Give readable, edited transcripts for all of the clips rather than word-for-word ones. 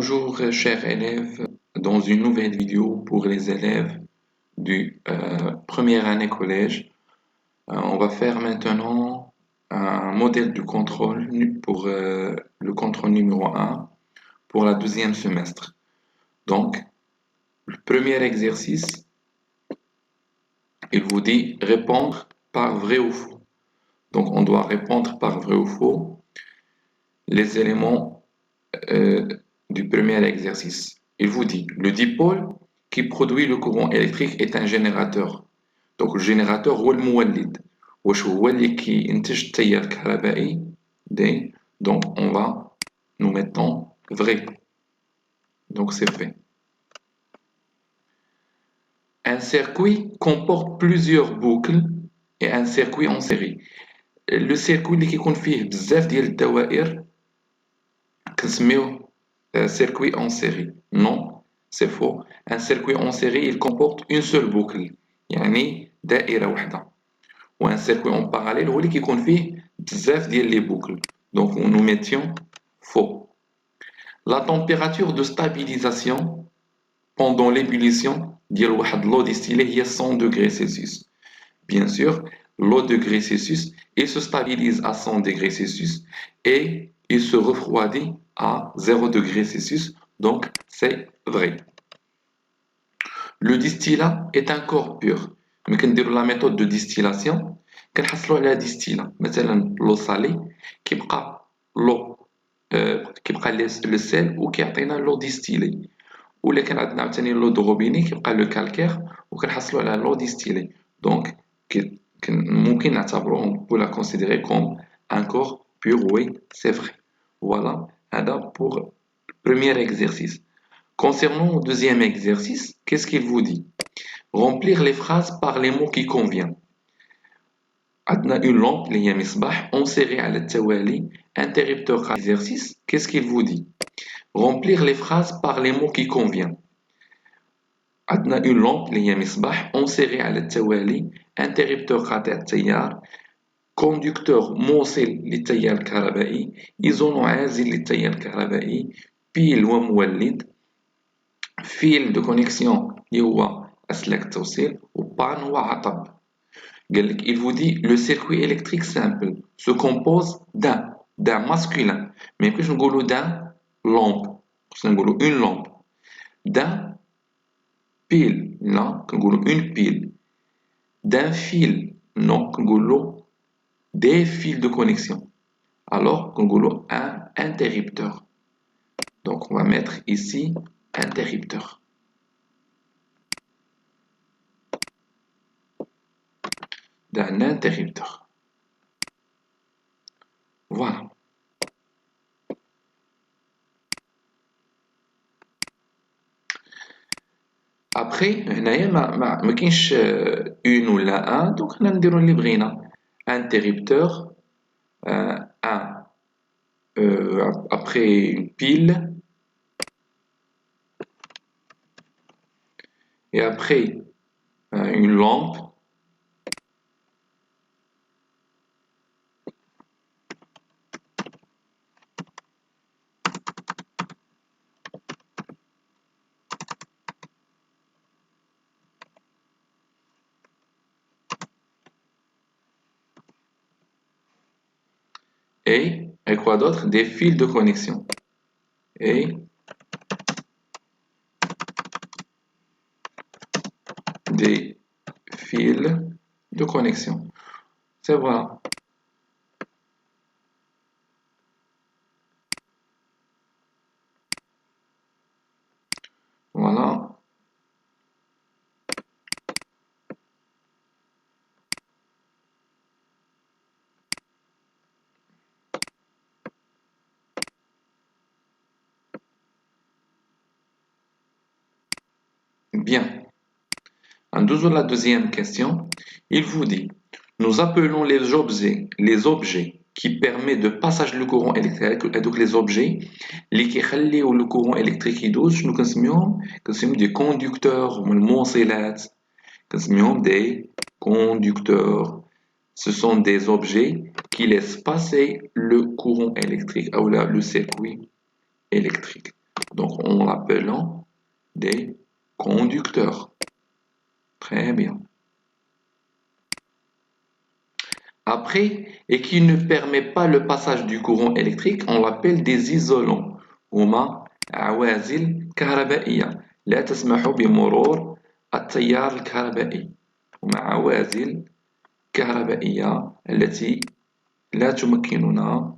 Bonjour chers élèves, dans une nouvelle vidéo pour les élèves du première année collège. On va faire maintenant un modèle de contrôle pour le contrôle numéro 1 pour la deuxième semestre. Donc, le premier exercice, il vous dit répondre par vrai ou faux. Donc, on doit répondre par vrai ou faux les éléments du premier exercice. Il vous dit, le dipôle qui produit le courant électrique est un générateur. Donc le générateur هو المولد. واش هو اللي كينتج التيار الكهربائي دي. Donc on va nous mettons vrai. Donc c'est fait. Un circuit comporte plusieurs boucles et un circuit en série. Le circuit اللي كيكون فيه بزاف ديال الدوائر كنسميوه circuit en série. Non, c'est faux. Un circuit en série, il comporte une seule boucle. يعني دائرة واحدة. Ou un circuit en parallèle, هو اللي كيكون فيه بزاف ديال les boucles. Donc nous mettions faux. La température de stabilisation pendant l'ébullition ديال واحد l'eau distillée هي 100 degrés Celsius. Bien sûr, l'eau degrés Celsius, il se stabilise à 100 degrés Celsius et il se refroidit à 0 degrés Celsius, donc c'est vrai. Le distillat est un corps pur. Mais quand on la méthode de distillation, كنحصلوا على distillat. مثلا l'eau salée كيبقى l'eau كيبقى le sel وكيعطينا l'eau distillée. ولا كان عندنا عاوتاني l'eau de robinet كيبقى le calcaire وكنحصلوا على l'eau distillée. Donc ممكن نعتبروهم pour la considérer comme un corps pur. Oui, c'est vrai. Voilà, pour le premier exercice. Concernant le deuxième exercice, qu'est-ce qu'il vous dit? Remplir les phrases par les mots qui conviennent. عندنا une lampe اللي هي مصباح enserré على التوالي interrupteur exercice. Qu'est-ce qu'il vous dit? Remplir les phrases par les mots qui conviennent. عندنا une lampe اللي هي مصباح enserré على التوالي interrupteur قاطع التيار conducteur موصل للتيار الكهربائي إيزون عازل للتيار الكهربائي بيل ومولد fil de connexion اللي هو أسلاك التوصيل وبان هو عطب. Il vous dit le circuit électrique simple se compose d'un masculin, mais plus je نقولوا d'un lampe, نقولوا une lampe, d'un pile, non, نقولوا une pile, d'un fil, non, نقولوا des fils de connexion. Alors نقولوا un interrupteur. Donc on va mettre ici interrupteur. D'un interrupteur. Voilà. Après, هنايا ما كاينش une ولا un, donc حنا نديرو اللي بغينا. Interrupteur, un, après une pile, et après une lampe, et quoi d'autre? Des fils de connexion. Et des fils de connexion. C'est voilà. Voilà. Bien. En dessous de la deuxième question, il vous dit, nous appelons les objets qui permettent de passage du courant électrique. Donc les objets اللي كيخليو le courant électrique يدوز شنو كنسميوهم des conducteurs هما الموصلات كنسميوهم des conducteurs. Ce sont des objets qui laissent passer le courant électrique ou le circuit électrique. Donc, en l'appelant des conducteurs. Très bien. Après, et qui ne permet pas le passage du courant électrique, on l'appelle des isolants. هما عوازل كهربائية لا تسمح بمرور التيار الكهربائي. هما عوازل كهربائية التي لا تمكننا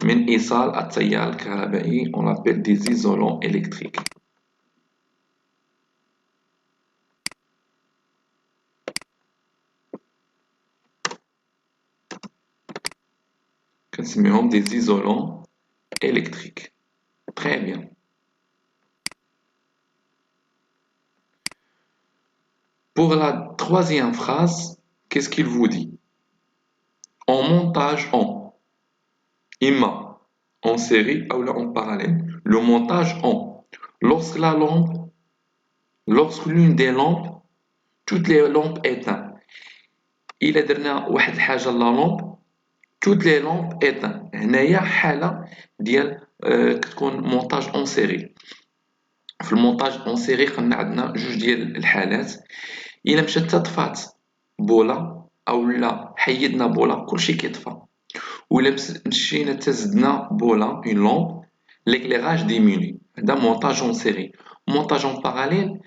من إيصال التيار الكهربائي. On l'appelle des isolants électriques. كنسميهم des isolants électriques. Très bien. Pour la troisième phrase, qu'est-ce qu'il vous dit? En montage en IMA, en série ou en parallèle. Le montage en lorsque l'une des lampes, toutes les lampes éteintes. إلا درنا واحد الحاجة لا لامب toutes les lampes éteintes. هنايا حالة ديال كتكون مونتاج اون سيري. في المونتاج اون سيري قلنا عندنا جوج ديال الحالات. إلا مشات طفات بولا أو لا حيدنا بولا كلشي كيطفى. وإلا مشينا تزدنا بولا اون لامب l'éclairage diminue. هذا montage en série. Montage en parallèle,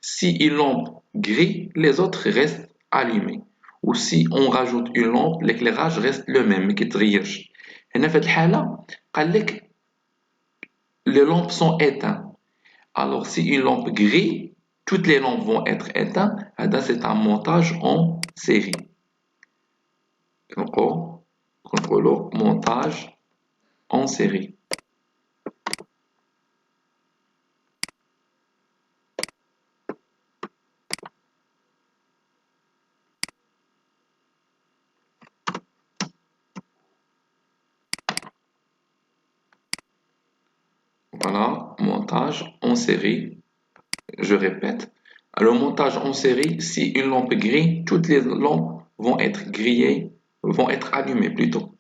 si une lampe grille, les autres restent allumés. Ou si on rajoute une lampe, l'éclairage reste le même, ما كيتغيرش. هنا في هذه الحالة قال لك les lampes sont éteintes. Alors si une lampe grille, toutes les lampes vont être éteintes. هذا c'est un montage en série. كنقولوا montage en série. Voilà, montage en série. Je répète. Le montage en série, si une lampe grille, toutes les lampes vont être grillées, vont être allumées plutôt.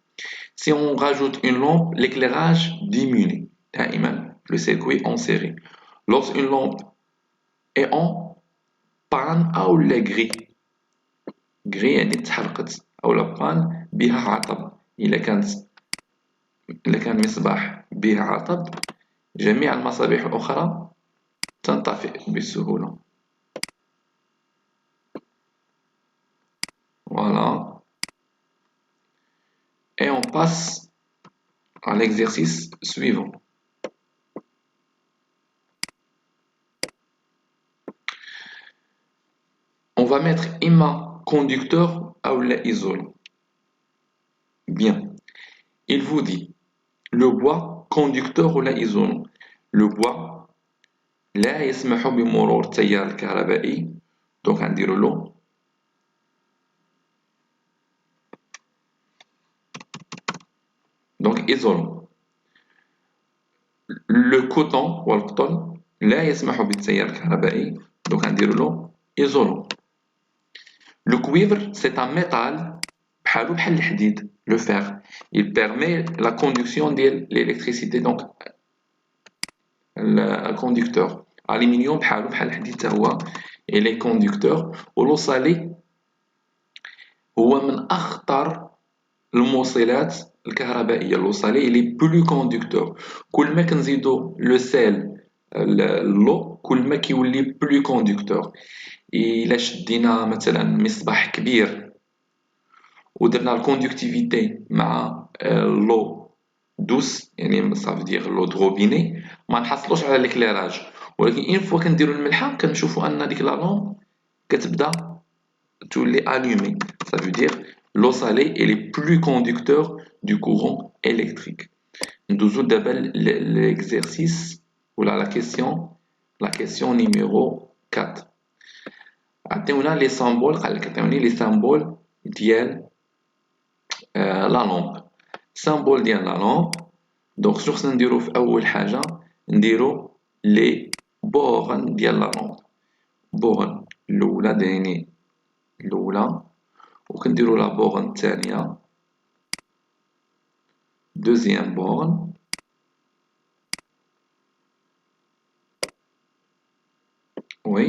Si on rajoute une lampe, l'éclairage diminue. Le circuit en série. Lorsqu'une lampe est en panne أو la grille. grille يعني تحرقت أو la panne بها عطب. إذا كان مصباح به عطب جميع المصابيح الأخرى تنطفئ بسهولة. Voilà. Et on passe à l'exercice suivant. On va mettre imma conducteur ou la isolant. Bien. Il vous dit le bois conducteur ou la isolant. Le bois لا يسمح بمرور التيار الكهربائي. Donc نديرو له donc isolant. Le coton والقطن لا يسمح بالتيار الكهربائي. Donc نديرو له isolant. Le cuivre c'est un métal بحالو بحال الحديد. Le fer, il permet la conduction de l'électricité. Donc le conducteur. Aluminium بحالو بحال الحديد حتى هو il est conducteur. ولو صالي هو من أخطر الموصلات الكهربائية. لو صالي il est plus conducteur. كل ما كنزيدو لو سيل لو كل ما كيولي plus conducteur. إلا شدينا مثلا مصباح كبير ودرنا الكوندكتيفيتي مع لو دوس يعني صافي دير لو دروبيني ما نحصلوش على ليكليراج. ولكن اين فوا كنديرو الملحه كنشوفوا ان ديك لا لامب كتبدا تولي الومي. Ça veut dire l'eau salée elle est plus conducteur du courant électrique. ندوزو دابا l'exercice ولا la question numéro 4. عطيونا لي سامبول قال لك عطيوني لي سامبول ديال لا لامب. سامبول ديال لا لامب دونك شنو خصنا نديرو في اول حاجه نديرو لي بورن ديال لا لامب. بورن الاولى دايرين الاولى وكنديرو لا بورن الثانيه دوزيام بورن Oui.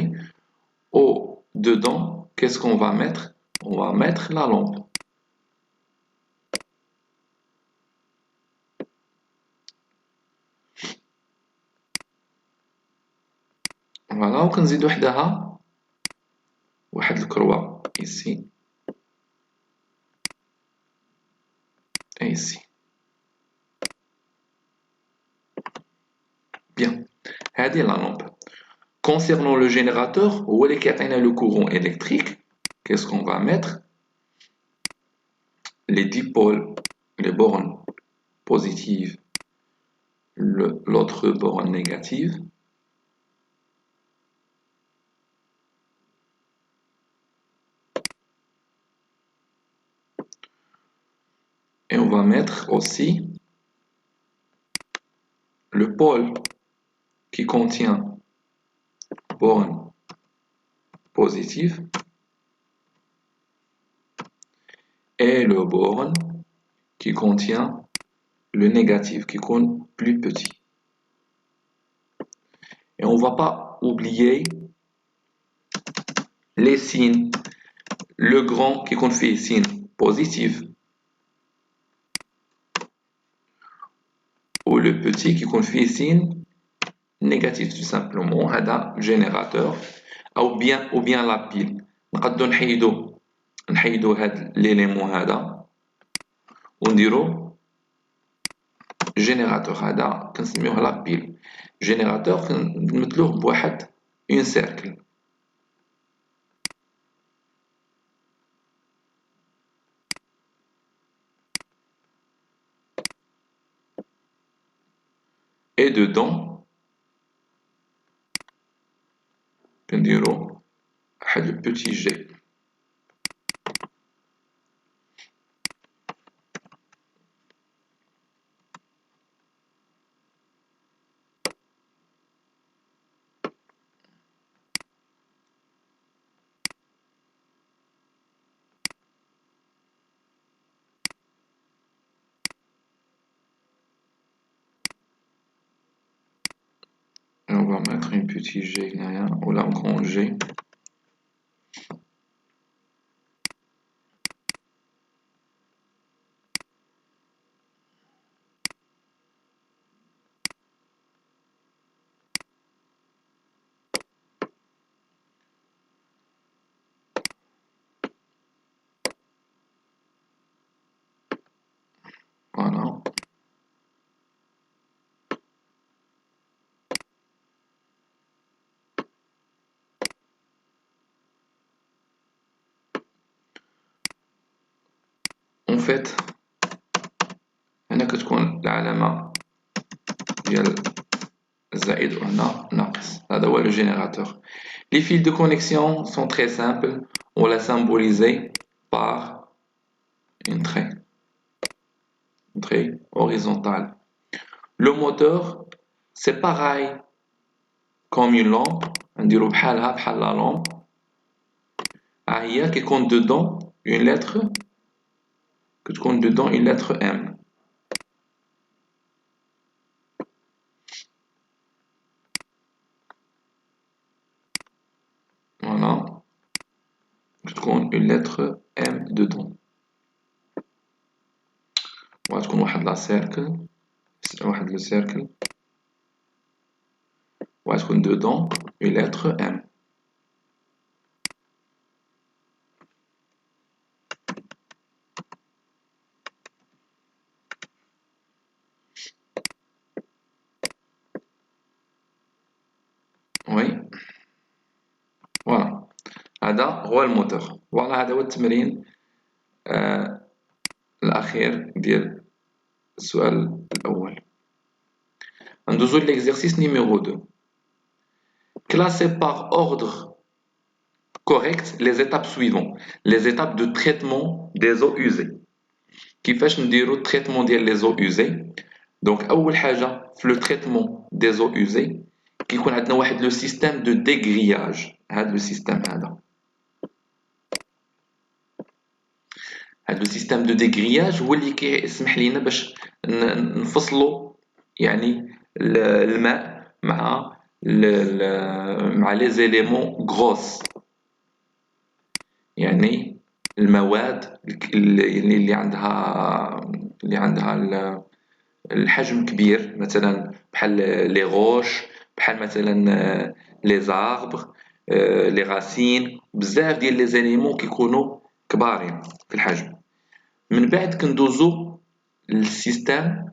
Au dedans, qu'est-ce qu'on va mettre? On va mettre la lampe. Voilà, وكنزيد وحدها واحد الكروة ici et ici. Bien. هذه la lampe. Concernant le générateur, هو اللي كيعطينا le courant électrique. Qu'est-ce qu'on va mettre? Les dipôles, les bornes positives, l'autre borne négative. Et on va mettre aussi le pôle qui contient borne positive et le borne qui contient le négatif, qui compte plus petit. Et on ne va pas oublier les signes. Le grand qui compte fait signe positif ou le petit qui compte fait signe négatif tout simplement. هذا générateur ou bien la pile. نقدروا نحيدوا هذا l'élément هذا ونديروا générateur. هذا كنسميوه la pile. Générateur كنمثلوه بواحد un cercle. Et dedans كنديروا واحد le petit jet. Et on va mettre une petite jet ou là un grand jet. Voilà. En fait هنا كتكون العلامة ديال الزائد وهنا ناقص. هذا هو le générateur. Les fils de connexion sont très simples. On l'a symbolisé par une trait horizontal. Le moteur, c'est pareil comme une lampe. نديرو بحالها بحال la lampe. هي كيكون dedans une lettre كتكون dedans une lettre M. Voilà. كتكون une lettre M dedans. وغتكون واحد لا سيركل واحد لو سيركل وغتكون dedans une lettre M. Oui. Voilà. هذا هو الموتور. فوالا هذا هو التمرين الأخير ديال السؤال الأول. ندوزو l'exercice numéro 2. Classer par ordre correct les étapes suivantes. Les étapes de traitement des eaux usées. كيفاش نديرو traitement ديال les eaux usées. Donc أول حاجة في le traitement des eaux usées كيكون عندنا واحد لو système de dégrillage. هذا لو système هذا. هذا لو سيستيم دو ديغرياج هو اللي كيسمح لينا باش نفصلوا يعني الماء مع مع les éléments grosses. يعني المواد اللي عندها الحجم كبير، مثلا بحال لي روش، بحال مثلا لي زاربر، لي غاسين، بزاف ديال لي زانيمون كيكونوا كبارين في الحجم. من بعد كندوزو للسيستم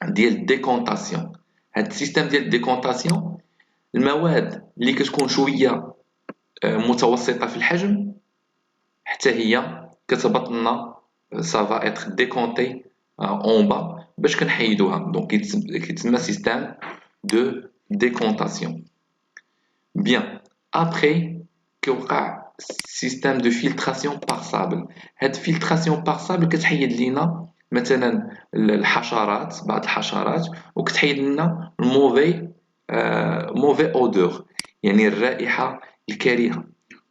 ديال الديكونطاسيون. هاد السيستم ديال الديكونطاسيون، المواد اللي كتكون شويه متوسطه في الحجم حتى هي كتهبط لنا، سافا اتر ديكونتي اون با باش كنحيدوها. دونك كيتسمى سيستم دو ديكونطاسيون. بيان ابخي كيوقع سيستم دو فلتراسيون بار سابل. هاد فلتراسيون بار سابل كتحيد لينا مثلا الحشرات، بعض الحشرات، وكتحيد لنا الموفي موفي اودور، يعني الرائحه الكريهه.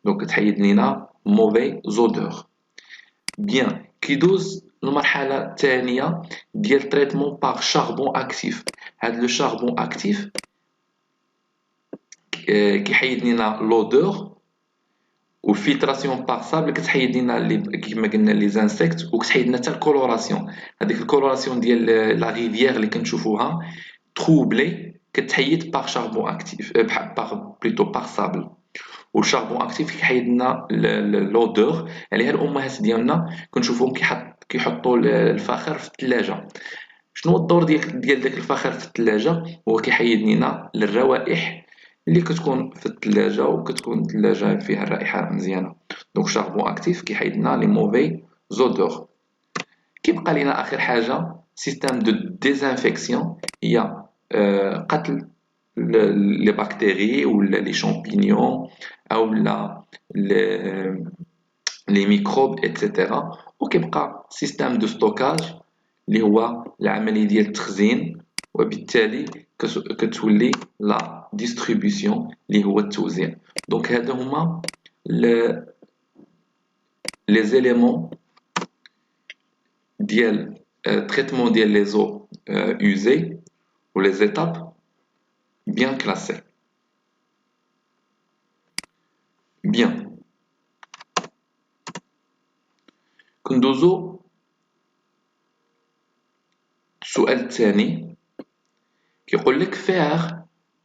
دونك كتحيد لينا موفي زودور. بيان كيدوز المرحله الثانيه ديال تريتمون باغ شاربون اكتيف. هاد لو شاربون اكتيف كيحيد لينا لودور، والفلتراسيون باغ سابل كتحيد لينا كيما قلنا لي زانسيكت، وكتحيد لنا حتى الكولوراسيون. هذيك الكولوراسيون ديال لا ريفيير اللي كنشوفوها تروبلي كتحيد باغ شاربون اكتيف، باغ بليتو باغ سابل. والشاربون اكتيف كيحيد لنا لودور. عليها الامهات ديالنا كنشوفوهم كيحطوا الفاخر في الثلاجه. شنو هو الدور ديال داك الفاخر في الثلاجه؟ هو كيحيد لينا الروائح اللي كتكون في الثلاجه، وكتكون الثلاجه فيها الرائحه مزيانه. دونك شاربون اكتيف كيحيد لنا لي موفي زودور. كيبقى لينا اخر حاجه سيستم دو ديزانفيكسيون، هي قتل لي بكتيري ولا لي شامبينيون او لا لي ميكروب ايتترا. وكيبقى سيستم دو ستوكاج اللي هو العمليه ديال التخزين، وبالتالي كتولي لا ديستريبيسيون اللي هو التوزيع. دونك هادو هما لي زيليمون ديال traitement ديال les eaux usées ou les étapes bien classées. Bien. كندوزو السؤال الثاني، كيقول لك faire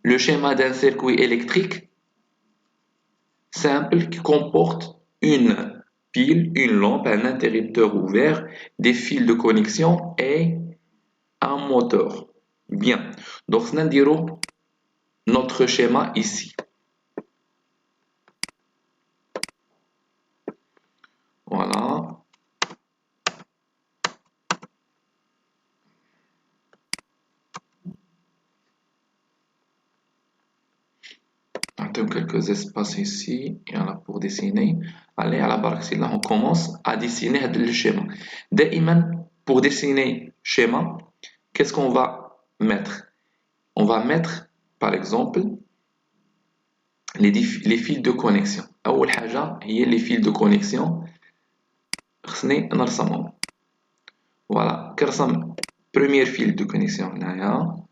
le schéma d'un circuit électrique simple qui comporte une pile, une lampe, un interrupteur ouvert, des fils de connexion et un moteur. Bien. Donc, c'est notre schéma ici. Voilà. Attends quelques espaces ici, il y en a pour dessiner. Allez, à la barre, on commence à dessiner le schéma. Daiman, pour dessiner schéma, qu'est-ce qu'on va mettre? On va mettre, par exemple, les fils de connexion. أول حاجة هي les fils de connexion. خصني نرسمهم. Voilà, كنرسم premier fil de connexion هنايا.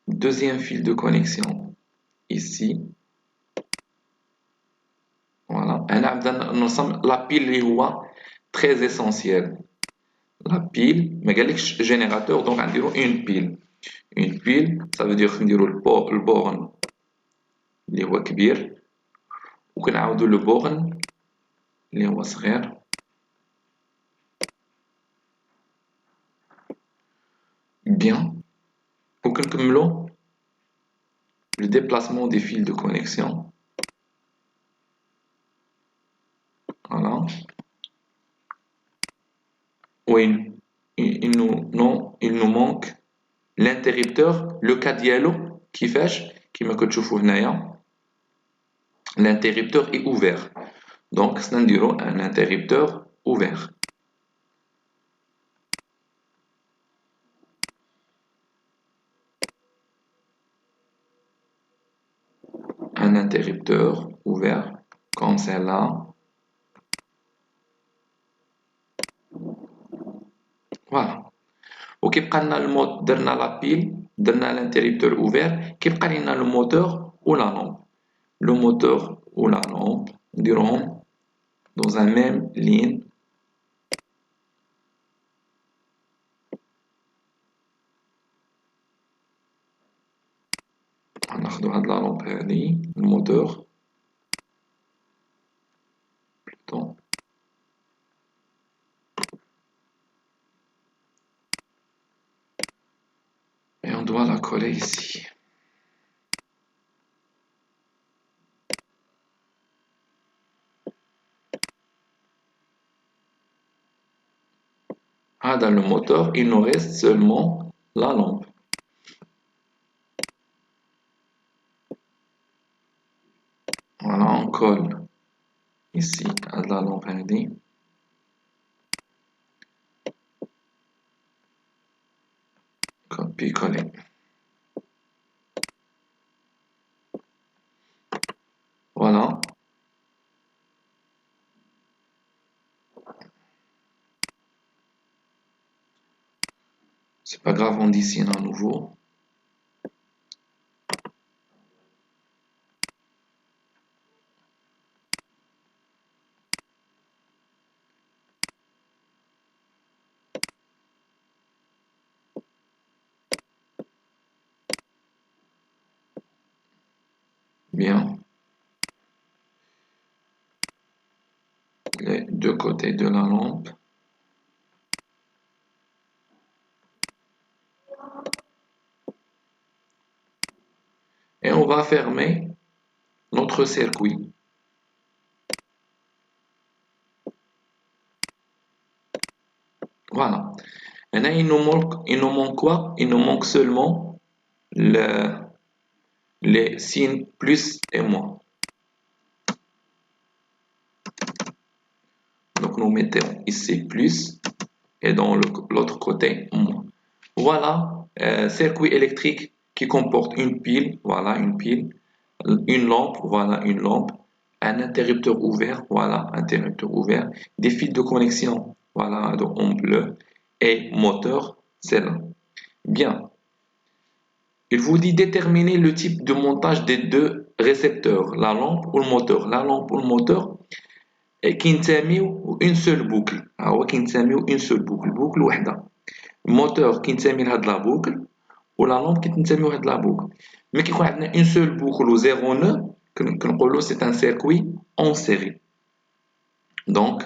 Deuxième fil de connexion ici. Voilà. أنا نبدا نرسم la pile اللي هو très essentiel. La pile, ما قالكش générateur, donc نديرو une pile. Une pile, ça veut dire نديرو البورن اللي هو كبير، وكنعاودو البورن اللي هو صغير. Bien. وكنكملو le déplacement des fils de connexion. Voilà. Oui, il nous manque l'interrupteur. Le cas ديالو كيفاش؟ كيما كتشوفوا هنايا l'interrupteur est ouvert. Donc خصنا نديرو un interrupteur ouvert. Un interrupteur ouvert comme celle-là. Voilà. وكيبقى لنا المود درنا لا بيل درنا l'interrupteur ouvert كيبقى لنا le moteur ou la lampe. Le moteur ou la lampe نديروهم dans un même ligne. ناخدو هاد لا لامب هادي الموتور plutôt. Et on doit la coller ici. Ah, dans le moteur, il nous reste seulement la lampe. Voilà, on colle ici à la lampe هادي. Copier-coller. Voilà. C'est pas grave, on dessine à nouveau. Bien. Les deux côtés de la lampe. Et on va fermer notre circuit. Voilà. Maintenant, il nous manque quoi? Il nous manque seulement les signes plus et moins. Donc, nous mettons ici plus et dans l'autre côté moins. Voilà, circuit électrique qui comporte une pile, voilà une pile, une lampe, voilà une lampe, un interrupteur ouvert, voilà interrupteur ouvert, des fils de connexion, voilà donc en bleu, et moteur, c'est là. Bien. Il vous dit déterminer le type de montage des deux récepteurs, la lampe ou le moteur. La lampe ou le moteur كينتميو une seule boucle. هو كينتميو une seule boucle, boucle وحدة. الموتور كينتمي لهاد لا بوكل ولا لامب كيتنتميو لهاد لا بوكل. ملي كيكون عندنا une seule boucle و zéro nœud كنقولو c'est un circuit en série. Donc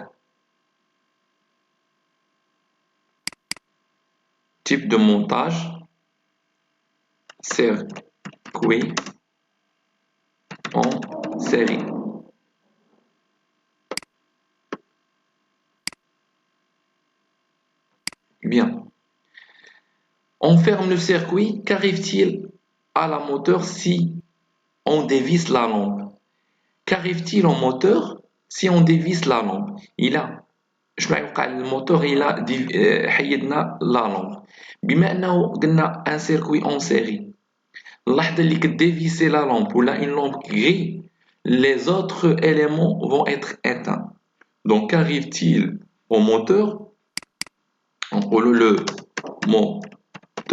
type de montage circuit en série. Bien. On ferme le circuit, qu'arrive-t-il à la moteur si on dévisse la lampe? Qu'arrive-t-il au moteur si on dévisse la lampe? شنو غيوقع للموتور إلا حيدنا لا لامب؟ بما أنه قلنا ان سيركوي اون سيري، اللحظة اللي كديفيسي لا لامب ولا une lampe grille, les autres éléments vont être éteints. Donc qu'arrive-t-il au moteur? Le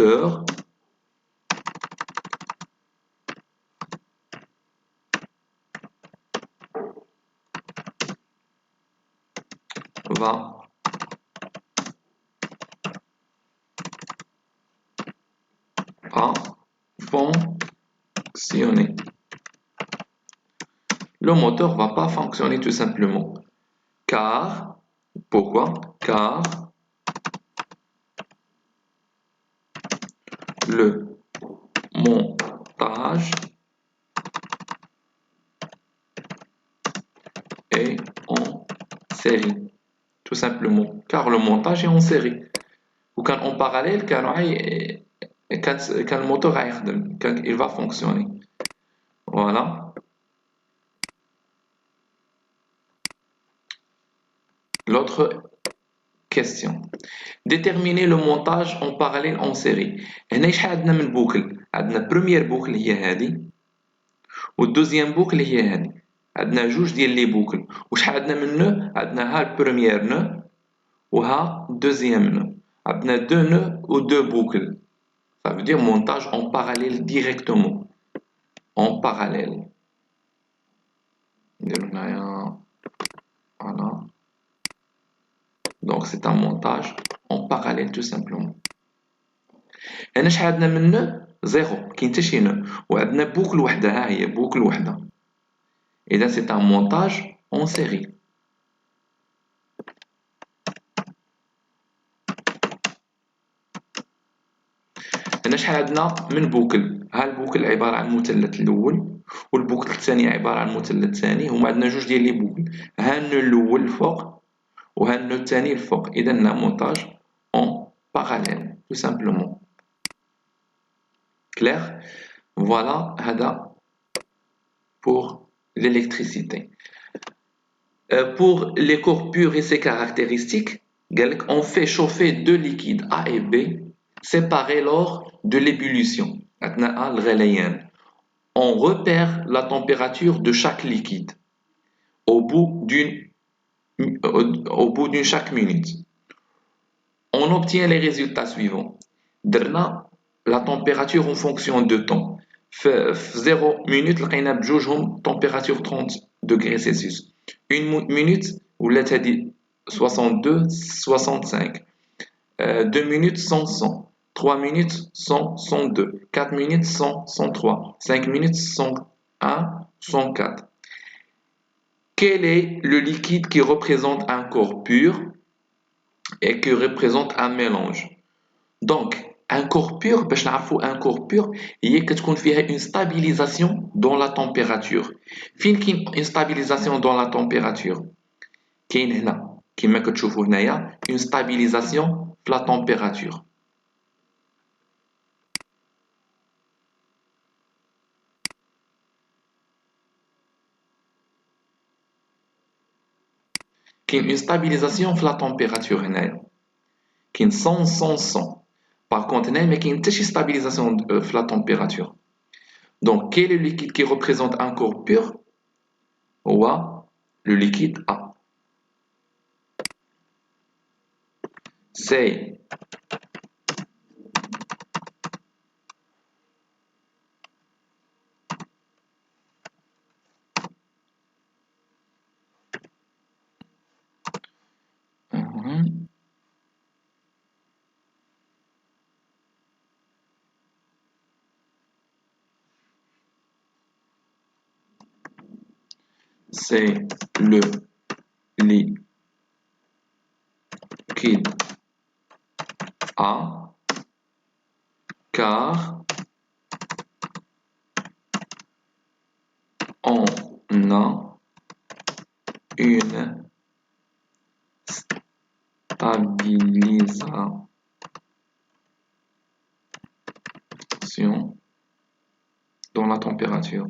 moteur va pas fonctionner. Le moteur va pas fonctionner tout simplement. Car, pourquoi? Car le montage est en série. Tout simplement. Car le montage est en série. Ou quand en parallèle, quand le moteur il va fonctionner. Voilà. L'autre question. Déterminer le montage en parallèle en série. هنا شحال عندنا من بوكل؟ عندنا première بوكل هي هذه والدوزيام بوكل هي هذه. عندنا جوج ديال لي بوكل وشحال عندنا من نو؟ عندنا ها البروميير نو وها الدوزيام نو. عندنا دو نو و دو بوكل. Ça veut dire montage en parallèle directement. En parallèle. Voilà. Donc c'est un montage en parallèle tout simplement. هنا شحال عندنا من نو؟ زيرو، كاين حتى شي نو، وعندنا بوكل وحده، ها هي بوكل وحده. إذا c'est un montage en série. هنا شحال عندنا من بوكل؟ ها البوكل عبارة عن المثلث الأول والبوكل الثاني عبارة عن المثلث الثاني، هما عندنا جوج ديال لي بوكل، ها النو الأول الفوق وها النو الثاني الفوق. إذا عندنا مونتاج en parallèle tout simplement. Clair? Voilà هذا pour l'électricité. Pour les corps purs et ses caractéristiques, on fait chauffer deux liquides A et B séparés lors de l'ébullition. On repère la température de chaque liquide au bout d'une chaque minute. On obtient les résultats suivants. La température en fonction de temps. 0 minute, لقينا بجوجهم température 30 degrés Celsius. Une minute, ولات هذه 62 65. 2 minutes 100 100. 3 minutes 100 102. 4 minutes 100 103. 5 minutes 101 104. Quel est le liquide qui représente un corps pur et qui représente un mélange? Donc, un corps pur, باش نعرفوا un corps pur هي كتكون فيها une stabilisation dans la température. فين كاين une stabilisation dans la température؟ كاين هنا كما كتشوفوا هنايا une stabilisation في la température. كاين une stabilisation في la température هنايا. كاين 100 100 100. Par contre, هنا ما كاين حتى شي stabilisation في la température. Donc, quel est le liquide qui représente un corps pur? هو le liquide A. C'est c'est le liquide A car on a une stabilisation dans la température.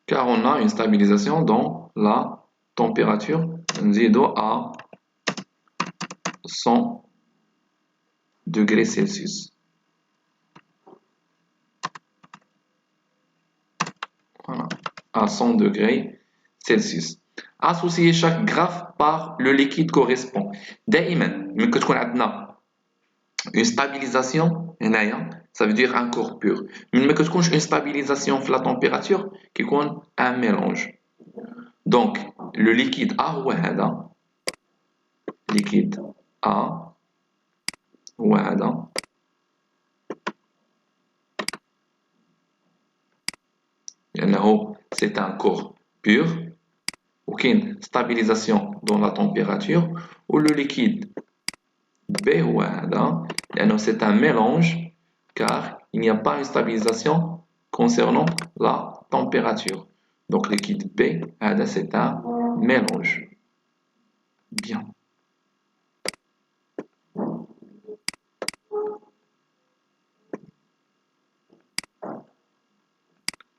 Car on a une stabilisation dans la température, nzido à 100 degrés Celsius. Voilà, à 100 degrés Celsius. Associer chaque graphe par le liquide correspond. دائما من كتكون عندنا une stabilisation هنايا ça veut dire un corps pur. من ما كتكونش une stabilisation في la température كيكون un mélange. Donc le liquide A هو هذا liquide A هو هذا لأنه c'est un corps pur وكاين stabilisation dans la température و le liquide B هو هذا لأنه c'est un mélange car il n'y a pas une stabilisation concernant la température. Donc liquide B هذا c'est un mélange. Bien.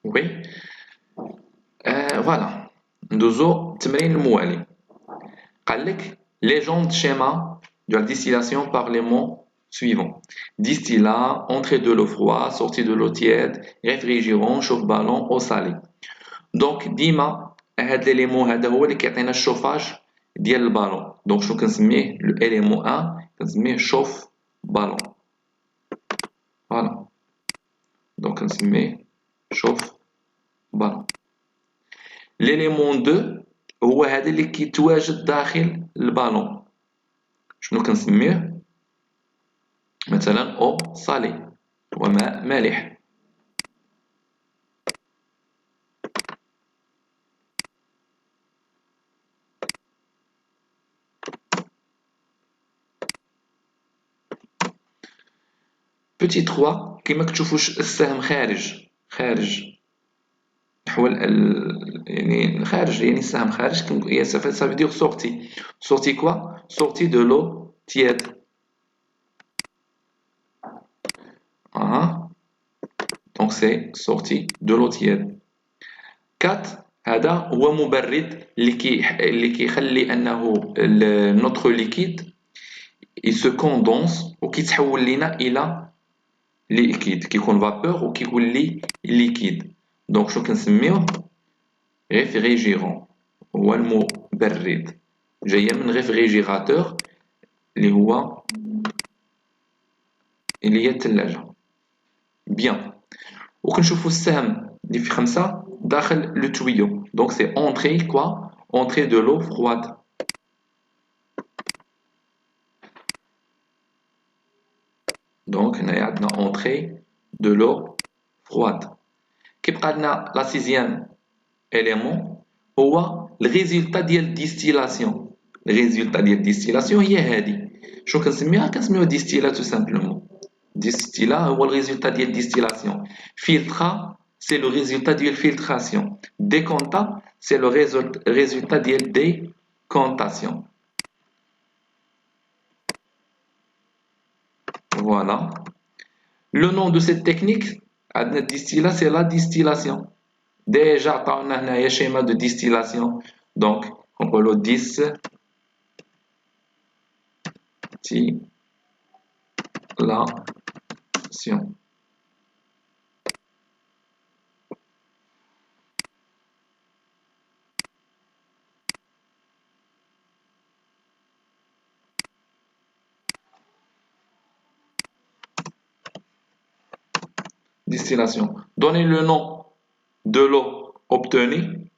Oui. Voilà. ندوزو التمرين الموالي. قال لك légende schéma de la distillation par les mots suivants. Distillat, entrée de l'eau froide, sortie de l'eau tiède, réfrigérant, chauffe-ballon, eau salée. Donc ديما هاد ليليمون هذا هو اللي كيعطينا الشوفاج ديال البالون. دونك شنو كنسميه لو اليمون 1 كنسميه شوف بالون. فوالا دونك كنسميه شوف بالون. ليليمون 2 هو هذا اللي كيتواجد داخل البالون. شنو كنسميه؟ مثلا او صالي وماء مالح. بوتي 3 كيما كتشوفوش السهم خارج نحو يعني خارج، يعني السهم خارج ça veut dire sorti quoi sorti de l'eau tiède. Donc c'est sorti de l'eau tiède. 4 هذا هو مبرد اللي كيخلي انه notre liquide il se condense وكيتحول لينا الى liquide، كيكون vapeur وكيولي liquide. دونك شنو كنسميوه؟ réfrigérant هو المبرد، جايه من réfrigérateur اللي هي الثلاجه. بيان. وكنشوفوا السهم اللي في 5 داخل لو تويو. دونك سي اونتري كوا اونتري دو لو فرواد. دونك هنايا عندنا اونتري دو لو فرواد. كيبقى لنا لا سيزيام اليمون هو الريزولتا ديال الديستيلاسيون. الريزولتا ديال الديستيلاسيون هي هذه. شنو كنسميوها؟ كنسميوها ديستيلا تو سامبلومون. ديستيلا هو الريزولتا ديال الديستيلاسيون. فيلترا c'est le résultat de filtration. Décompta, c'est le résultat de décontation. Voilà. Le nom de cette technique, la distilla, c'est la distillation. Déjà, on a un schéma de distillation. Donc, on peut le distillation. Distillation. Donnez le nom de l'eau obtenue.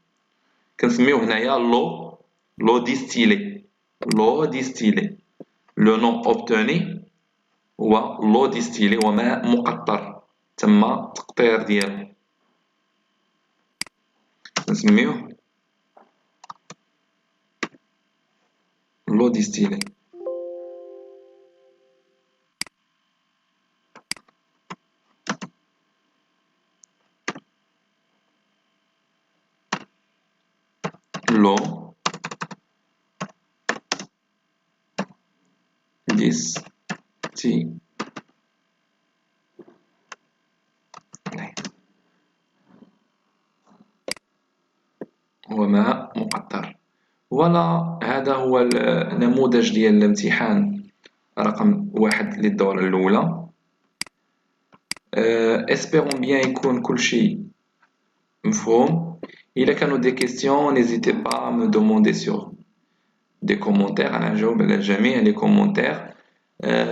كنسميوه هنايا l'eau distillée. L'eau distillée. Le nom obtenu هو l'eau distillée هو ماء مقطر، تم تقطير ديالو. كنسميوه l'eau distillée. L'eau distillée. هو ماء مقطر. فوالا هذا هو النموذج ديال الامتحان رقم 1 للدورة الأولى. espérons bien يكون كلشي مفهوم. إلا كانوا des questions n'hésitez pas à me demander sur des commentaires. أنا نجاوب على جميع les commentaires.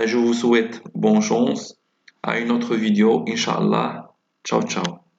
Je vous souhaite bonne chance à une autre vidéo. Inch'Allah. Ciao ciao.